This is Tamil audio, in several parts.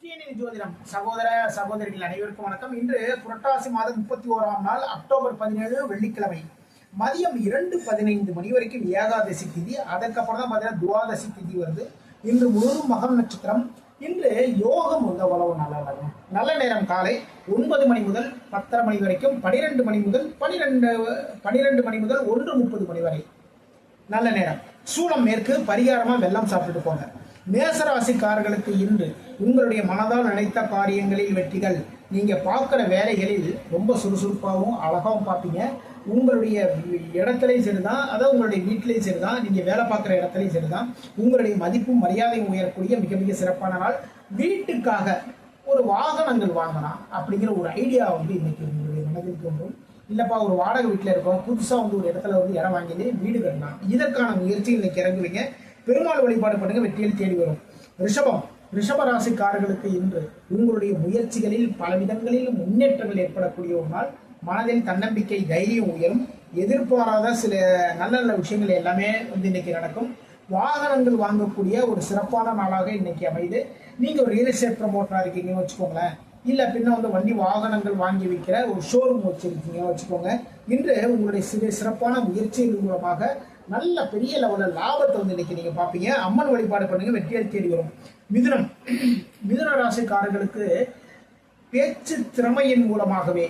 ஸ்ரீநிதி ஜோதிடம் சகோதர சகோதரிகள் அனைவருக்கும் வணக்கம். இன்று புரட்டாசி மாதம் 31ஆம் நாள் அக்டோபர் 17 வெள்ளிக்கிழமை மதியம் 2:15 மணி வரைக்கும் ஏகாதசி திதி. அதற்கப்புறம் தான் பார்த்தீங்கன்னா துவாதசி திதி வருது. இன்று முழுவதும் மகம் நட்சத்திரம். இன்று யோகம் வந்து அவ்வளவு நல்ல நேரம் காலை 9 மணி முதல் 10:30 மணி வரைக்கும், 12 மணி முதல் 12 மணி முதல் 1:30 மணி வரை நல்ல நேரம். சூலம் மேற்கு. பரிகாரமா வெள்ளம் சாப்பிட்டு போங்க. மேசராசிக்காரர்களுக்கு இன்று உங்களுடைய மனதால் நினைத்த காரியங்களில் வெற்றிகள். நீங்க பார்க்குற வேலைகளில் ரொம்ப சுறுசுறுப்பாகவும் அழகாகவும் பார்ப்பீங்க. உங்களுடைய இடத்துலையும் சரிதான், அதாவது உங்களுடைய வீட்டிலையும் சரிதான், நீங்க வேலை பார்க்குற இடத்துலையும் சரிதான், உங்களுடைய மதிப்பும் மரியாதையும் உயரக்கூடிய மிக மிக சிறப்பான நாள். வீட்டுக்காக ஒரு வாகனங்கள் வாங்கலாம் அப்படிங்கிற ஒரு ஐடியா வந்து இன்னைக்கு உங்களுடைய மனதில் தோன்றும். இல்லப்பா ஒரு வாடகை வீட்டில் இருக்கோம், புதுசாக வந்து ஒரு இடத்துல வந்து இடம் வாங்கி வீடு கட்டலாம், இதற்கான முயற்சி இன்னைக்கு இறங்குவீங்க. பெருமாள் வழிபாடு பண்ணுங்க, வெற்றியில் தேடி வரும். ரிஷப ராசிக்காரர்களுக்கு இன்று உங்களுடைய முயற்சிகளில் பல விதங்களில் முன்னேற்றங்கள் ஏற்படக்கூடிய ஒரு நாள். மனதில் தன்னம்பிக்கை தைரியம் உயரும். எதிர்பாராத சில நல்ல நல்ல விஷயங்கள் எல்லாமே வந்து இன்னைக்கு நடக்கும். வாகனங்கள் வாங்கக்கூடிய ஒரு சிறப்பான நாளாக இன்னைக்கு அமைது. நீங்க ஒரு ரியல் எஸ்டேட் ப்ரமோட்டரா இருக்கீங்கன்னு வச்சுக்கோங்களேன், இல்ல பின்ன வந்து வண்டி வாகனங்கள் வாங்கி விற்கிற ஒரு ஷோரூம் வச்சிருக்கீங்க வச்சுக்கோங்க, இன்று உங்களுடைய சிறப்பான முயற்சிகள் மூலமாக நல்ல பெரிய லெவலில் லாபத்தை வந்து இன்னைக்கு நீங்க பார்ப்பீங்க. அம்மன் வழிபாடு பண்ணுங்க, வெற்றியை தேடி வரும். மிதுன ராசிக்காரர்களுக்கு பேச்சு திறமையின் மூலமாகவே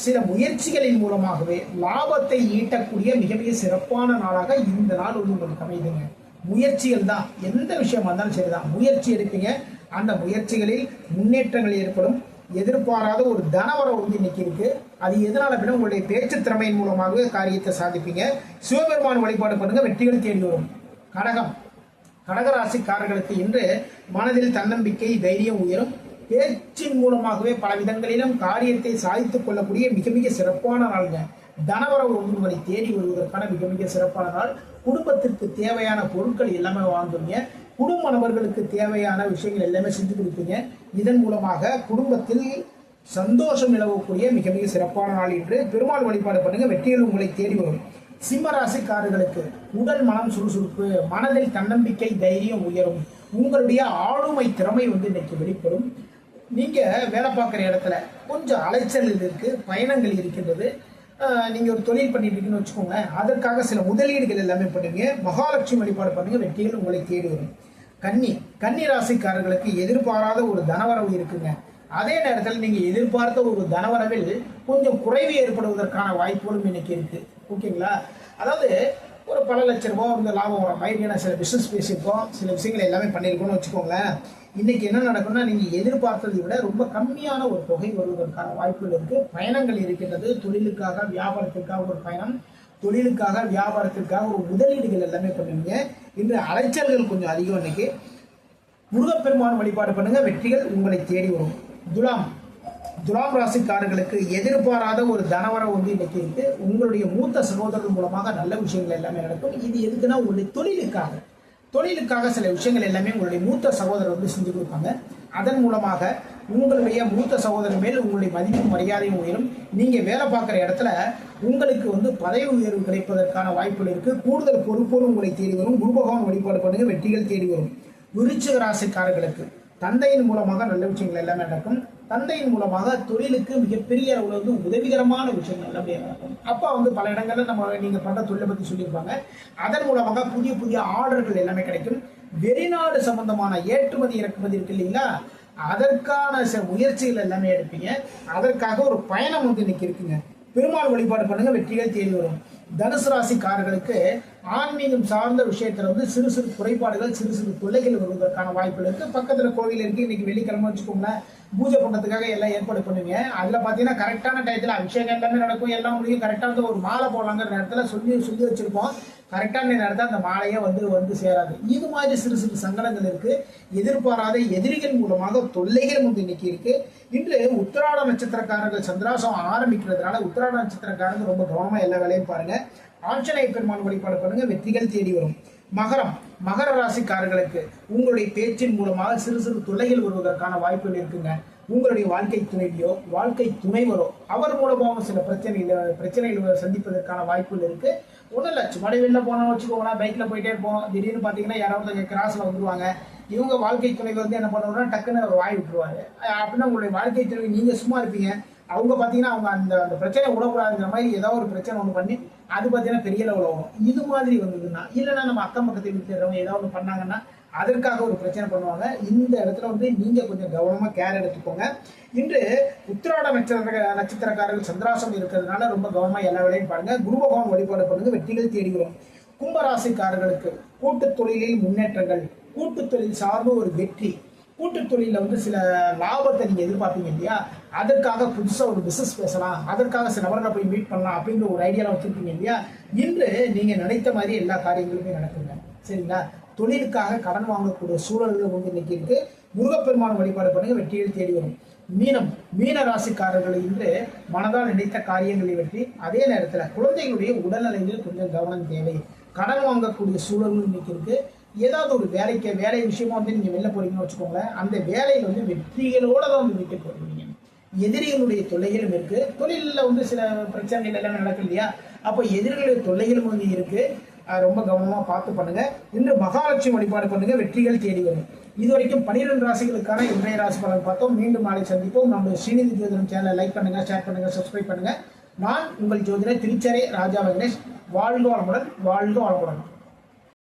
சில முயற்சிகளின் மூலமாகவே லாபத்தை ஈட்டக்கூடிய மிக மிக சிறப்பான நாளாக இந்த நாள் வந்து உங்களுக்கு அமைதுங்க. முயற்சிகள் தான், எந்த விஷயமா இருந்தாலும் சரிதான், முயற்சி எடுப்பீங்க. அந்த முயற்சிகளில் முன்னேற்றங்கள் ஏற்படும். எதிர்பாராத ஒரு தனவரம் வந்து இன்னைக்கு இருக்கு. அது எதனால அப்படின்னா உங்களுடைய பேச்சு திறமையின் மூலமாகவே காரியத்தை சாதிப்பீங்க. சிவபெருமான் வழிபாடு பண்ணுங்க, வெற்றிகள் தேடி வரும். கடகராசிக்காரர்களுக்கு இன்று மனதில் தன்னம்பிக்கை தைரியம் உயரும். பேச்சின் மூலமாகவே பல விதங்களிலும் காரியத்தை சாதித்துக் கொள்ளக்கூடிய மிக மிக சிறப்பான நாளுங்க. தனவரவு உங்களை தேடி வருவதற்கான மிக மிக சிறப்பான நாள். குடும்பத்திற்கு தேவையான பொருட்கள் எல்லாமே வாங்குவீங்க. குடும்ப நபர்களுக்கு தேவையான விஷயங்கள் எல்லாமே செஞ்சு கொடுப்பீங்க. இதன் மூலமாக குடும்பத்தில் சந்தோஷம் நிலவக்கூடிய மிக மிக சிறப்பான நாள் என்று பெருமாள் வழிபாடு பண்ணுங்க, வெற்றிகள் உங்களை தேடி வரும். சிம்ம ராசிக்காரர்களுக்கு உடல் மனம் சுறுசுறுப்பு, மனதில் தன்னம்பிக்கை தைரியம் உயரும். உங்களுடைய ஆளுமை திறமை வந்து இன்னைக்கு வெளிப்படும். நீங்க வேலை பார்க்குற இடத்துல கொஞ்சம் அலைச்சல் இருக்கு, பயணங்கள் இருக்கின்றது. நீங்க ஒரு தொழில் பண்ணிட்டு இருக்கீங்கன்னு வச்சுக்கோங்க, அதற்காக சில முதலீடுகள் எல்லாமே பண்ணுவீங்க. மகாலட்சுமி வழிபாடு பண்ணுங்க, வெற்றிகள் உங்களை தேடி வரும். கன்னி ராசிக்காரர்களுக்கு எதிர்பாராத ஒரு தனவரவு இருக்குங்க. அதே நேரத்தில் நீங்க எதிர்பார்த்த ஒரு தனவரவில் கொஞ்சம் குறைவு ஏற்படுவதற்கான வாய்ப்புகளும் இன்னைக்கு இருக்கு. ஓகேங்களா? அதாவது ஒரு பல லட்சம் ரூபாய் வந்து லாபம் வர மாதிரி நான் சில பிசினஸ் பேசியிருக்கோம், சில விஷயங்களை எல்லாமே பண்ணியிருக்கோம்னு வச்சுக்கோங்களேன். இன்னைக்கு என்ன நடக்கும்னா, நீங்க எதிர்பார்த்ததை விட ரொம்ப கம்மியான ஒரு தொகை வருவதற்கான வாய்ப்புகள் இருக்கு. பயணங்கள் இருக்கின்றது. தொழிலுக்காக வியாபாரத்திற்காக ஒரு பயணம், தொழிலுக்காக வியாபாரத்திற்காக ஒரு முதலீடுகள் எல்லாமே பண்ணுவீங்க. இன்று அலைச்சல்கள் கொஞ்சம் அதிகம். இன்னைக்கு முருகப்பெருமான் வழிபாடு பண்ணுங்க, வெற்றிகள் உங்களை தேடி வரும். துலாம் ராசிக்காரர்களுக்கு எதிர்பாராத ஒரு தனவரம் வந்து இன்னைக்கு இருக்கு. உங்களுடைய மூத்த சகோதரர்கள் மூலமாக நல்ல விஷயங்கள் எல்லாமே நடக்கும். இது எதுக்குன்னா உங்களுடைய தொழிலுக்காக சில விஷயங்கள் எல்லாமே உங்களுடைய மூத்த சகோதரர் வந்து செஞ்சு கொடுப்பாங்க. அதன் மூலமாக உங்களுடைய மூத்த சகோதரர் மேல் உங்களுடைய மதிப்பும் மரியாதையும் உயரும். நீங்க வேலை பார்க்குற இடத்துல உங்களுக்கு வந்து பதவி உயர்வு கிடைப்பதற்கான வாய்ப்புகள் இருக்கு. கூடுதல் பொறுப்போடு உங்களை தேடி வரும். குரு பகவான் வழிபாடு பண்ணுங்க, வெற்றிகள் தேடி வரும். விருச்சிக ராசிக்காரர்களுக்கு தந்தையின் மூலமாக நல்ல விஷயங்கள் எல்லாமே நடக்கும். தந்தையின் மூலமாக தொழிலுக்கு மிகப்பெரிய அளவுல வந்து உதவிகரமான விஷயங்கள் எல்லாமே நடக்கும். அப்பா வந்து பல இடங்கள்ல நீங்க பண்ற தொழிலை பத்தி சொல்லியிருப்பாங்க. அதன் மூலமாக புதிய புதிய ஆர்டர்கள் எல்லாமே கிடைக்கும். வெளிநாடு சம்பந்தமான ஏற்றுமதி இறக்குமதி இருக்கு இல்லைங்களா, அதற்கான சில முயற்சிகள் எல்லாமே எடுப்பீங்க. அதற்காக ஒரு பயணம் வந்து இன்னைக்கு இருக்குங்க. பெருமாள் வழிபாடு பண்ணுங்க, வெற்றிகள் தேடி வரும். தனுசு ராசிக்காரர்களுக்கு ஆன்மீகம் சார்ந்த விஷயத்துல வந்து சிறு சிறு குறைபாடுகள், சிறு சிறு தொல்லைகள் வருவதற்கான வாய்ப்புகள் இருக்கு. பக்கத்துல கோவில் இருக்கு. இன்னைக்கு வெள்ளிக்கிழமை வச்சுக்கோங்களேன், பூஜை பண்றதுக்காக எல்லாம் ஏற்பாடு பண்ணுவீங்க. அதுல பாத்தீங்கன்னா கரெக்டான டயத்துல அபிஷேகம் எல்லாமே நடக்கும். எல்லாம் முடியும். கரெக்டா வந்து ஒரு மாலை போடலாங்கிற நேரத்துல சொல்லி வச்சிருப்போம். கரெக்டான நேரத்தில் அந்த மாலையே வந்து சேராது. இது மாதிரி சிறு சிறு சங்கடங்கள் இருக்கு. எதிர்பாராத எதிரிகள் மூலமாக தொல்லைகள் வந்து இன்னைக்கு இருக்கு. இன்று உத்திராட நட்சத்திரக்காரர்கள் சந்திராசம் ஆரம்பிக்கிறதுனால உத்திராட நட்சத்திரக்காரங்க ரொம்ப கவனமா எல்லா வேலையும் பாருங்க. ஆஞ்சநேய பெருமான் வழிபாடு பண்ணுங்க, வெற்றிகள் தேடி வரும். மகர ராசிக்காரர்களுக்கு உங்களுடைய பேச்சின் மூலமாக சிறு சிறு தொல்லைகள் வருவதற்கான வாய்ப்புகள் இருக்குங்க. உங்களுடைய வாழ்க்கை துணைவியோ வாழ்க்கை துணைவரோ அவர் மூலமாக சில பிரச்சனைகளை சந்திப்பதற்கான வாய்ப்புகள் இருக்கு. ஒன்றும் இல்லை, சும்மா வெளில போனோம்னு வச்சுக்கோங்களேன், பைக்கில் போயிட்டே இருப்போம். திடீர்னு பார்த்தீங்கன்னா யாராவது கிராஸில் வந்துருவாங்க. இவங்க வாழ்க்கை துணை வந்து என்ன பண்ணுவாங்கன்னா டக்குன்னு ஒரு வாய் விட்டுருவாரு. அப்படின்னா உங்களுடைய வாழ்க்கை துணை நீங்க சும்மா இருப்பீங்க. அவங்க பார்த்தீங்கன்னா அவங்க அந்த அந்த பிரச்சனை விடக்கூடாதுங்கிற மாதிரி ஏதாவது ஒரு பிரச்சனை ஒன்று பண்ணி அது பார்த்தீங்கன்னா பெரிய லெவலில் வரும். இது மாதிரி வந்ததுன்னா இல்லைன்னா நம்ம அக்கம் பக்கத்தில் இருக்கிறவங்க ஏதாவது ஒன்று பண்ணாங்கன்னா அதற்காக ஒரு பிரச்சனை பண்ணுவாங்க. இந்த இடத்துல வந்து நீங்க கொஞ்சம் கவனமா கேர் எடுத்துக்கோங்க. இன்று உத்திராட நட்சத்திரக்காரர்கள் சந்திராசம் இருக்கிறதுனால ரொம்ப கவனமா எல்லா வேலையும் பாருங்க. குரு பகவான் வழிபாடு பண்ணுங்க, வெற்றிகள் தேடி வரும். கும்பராசிக்காரர்களுக்கு கூட்டு தொழிலில் முன்னேற்றங்கள், கூட்டு தொழில் சார்ந்த ஒரு வெற்றி, கூட்டு தொழில வந்து சில லாபத்தை நீங்க எதிர்பார்ப்பீங்க இல்லையா, அதற்காக புதுசா ஒரு பிசினஸ் பேசலாம், அதற்காக சில நபர்களை போய் மீட் பண்ணலாம் அப்படிங்கிற ஒரு ஐடியாவில் வச்சிருப்பீங்க இல்லையா, இன்று நீங்க நினைத்த மாதிரி எல்லா காரியங்களுமே நடக்குங்க. சரிங்களா? தொழிலுக்காக கடன் வாங்கக்கூடிய சூழல்கள் வந்து இன்னைக்கு இருக்கு. முருகப்பெருமான வழிபாடு பண்ணுங்க, வெற்றியில் தேடி வரும். மீன ராசிக்காரர்கள் இன்று மனதால் நினைத்த காரியங்களை வெற்றி. அதே நேரத்தில் குழந்தைகளுடைய உடல்நிலையில் கொஞ்சம் கவனம் தேவை. கடன் வாங்கக்கூடிய சூழல்கள் இன்னைக்கு இருக்கு. ஏதாவது ஒரு வேலை விஷயமா வந்து நீங்க வெளில போறீங்கன்னு வச்சுக்கோங்களேன், அந்த வேலையில வந்து வெற்றிகளோட தான் வந்து வீட்டுக்கு வருவீங்க. எதிரிகளுடைய தொல்லைகளும் இருக்கு. தொழிலில் வந்து சில பிரச்சனைகள் எல்லாம் நடக்கும் இல்லையா, அப்போ எதிரிகளுடைய தொல்லைகளும் வந்து இருக்கு. ரொம்ப கவனமா பார்த்து பண்ணுங்க. இன்று மகாலட்சுமி வழிபாடு பண்ணுங்க, வெற்றிகள் தேடி வரும். இதுவரைக்கும் 12 ராசிகளுக்கான இன்றைய ராசி பலன் பார்த்தோம். மீண்டும் நாளை சந்திப்போம். நம்முடைய ஸ்ரீநிதி ஜோதிடம் சேனலை லைக் பண்ணுங்க, ஷேர் பண்ணுங்க, சப்ஸ்கிரைப் பண்ணுங்க. நான் உங்கள் ஜோதிடர் திருச்சரை ராஜா வெங்கடேஷ். வாழ்க வளமுடன், வாழ்க வளமுடன்.